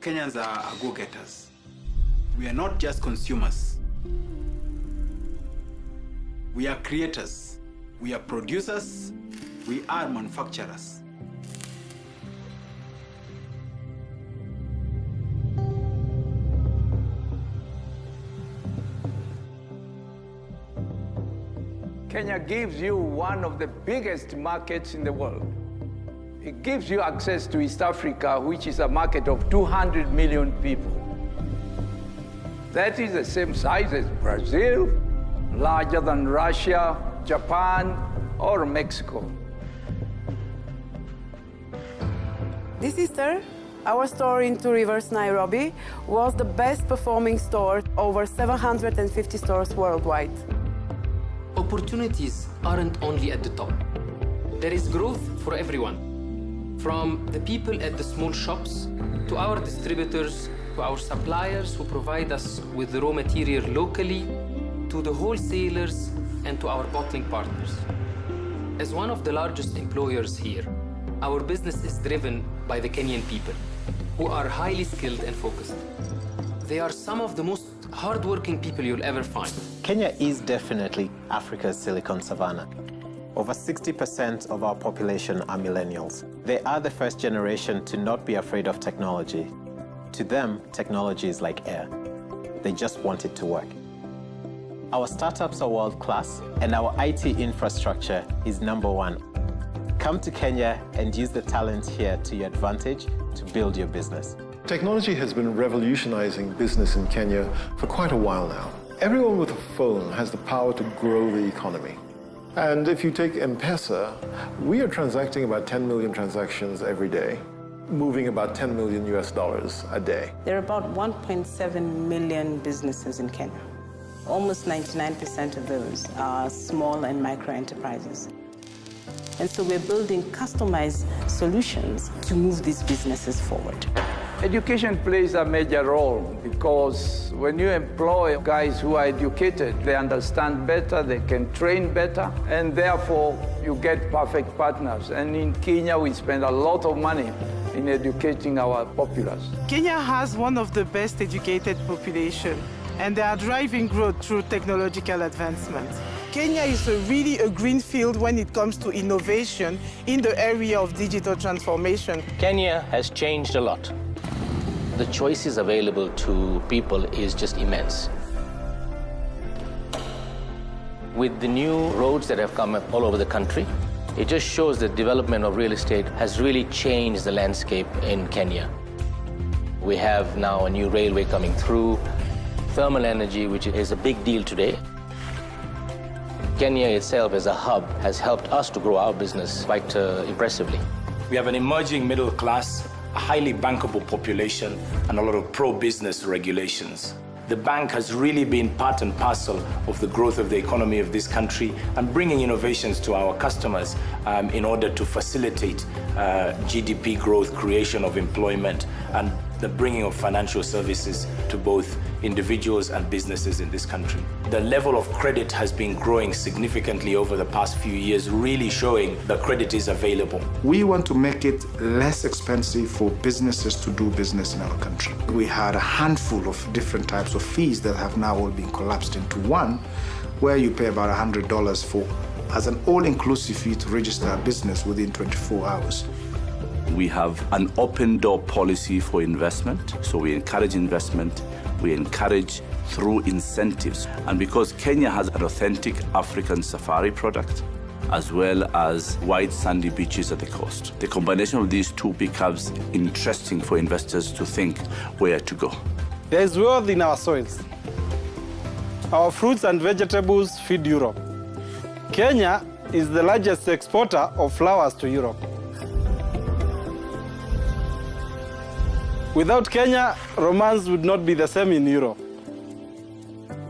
Kenyans are go-getters. We are not just consumers. We are creators. We are producers. We are manufacturers. Kenya gives you one of the biggest markets in the world. It gives you access to East Africa, which is a market of 200 million people. That is the same size as Brazil, larger than Russia, Japan, or Mexico. This Easter, our store in Two Rivers, Nairobi, was the best performing store, over 750 stores worldwide. Opportunities aren't only at the top. There is growth for everyone. From the people at the small shops, to our distributors, to our suppliers who provide us with the raw material locally, to the wholesalers, and to our bottling partners. As one of the largest employers here, our business is driven by the Kenyan people, who are highly skilled and focused. They are some of the most hardworking people you'll ever find. Kenya is definitely Africa's Silicon Savannah. Over 60% of our population are millennials. They are the first generation to not be afraid of technology. To them, technology is like air. They just want it to work. Our startups are world-class, and our IT infrastructure is #1. Come to Kenya and use the talent here to your advantage to build your business. Technology has been revolutionizing business in Kenya for quite a while now. Everyone with a phone has the power to grow the economy. And if you take M-Pesa, we are transacting about 10 million transactions every day, moving about $10 million a day. There are about 1.7 million businesses in Kenya. Almost 99% of those are small and micro enterprises. And so we're building customized solutions to move these businesses forward. Education plays a major role because when you employ guys who are educated, they understand better, they can train better, and therefore you get perfect partners. And in Kenya, we spend a lot of money in educating our populace. Kenya has one of the best educated population, and they are driving growth through technological advancement. Kenya is really a green field when it comes to innovation in the area of digital transformation. Kenya has changed a lot. The choices available to people is just immense. With the new roads that have come up all over the country, it just shows that development of real estate has really changed the landscape in Kenya. We have now a new railway coming through, thermal energy, which is a big deal today. Kenya itself as a hub has helped us to grow our business quite impressively. We have an emerging middle class, a highly bankable population, and a lot of pro-business regulations. The bank has really been part and parcel of the growth of the economy of this country and bringing innovations to our customers in order to facilitate GDP growth, creation of employment, and the bringing of financial services to both individuals and businesses in this country. The level of credit has been growing significantly over the past few years, really showing that credit is available. We want to make it less expensive for businesses to do business in our country. We had a handful of different types of fees that have now all been collapsed into one, where you pay about $100 for as an all-inclusive fee to register a business within 24 hours. We have an open door policy for investment, so we encourage investment, we encourage through incentives. And because Kenya has an authentic African safari product, as well as white sandy beaches at the coast, the combination of these two becomes interesting for investors to think where to go. There is wealth in our soils. Our fruits and vegetables feed Europe. Kenya is the largest exporter of flowers to Europe. Without Kenya, romance would not be the same in Europe.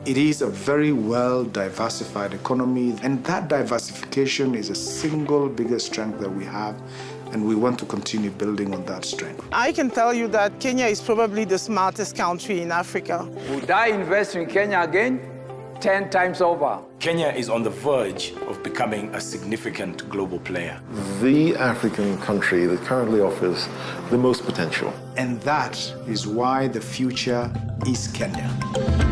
It is a very well-diversified economy, and that diversification is a single biggest strength that we have, and we want to continue building on that strength. I can tell you that Kenya is probably the smartest country in Africa. Would I invest in Kenya again? 10 times over. Kenya is on the verge of becoming a significant global player. The African country that currently offers the most potential. And that is why the future is Kenya.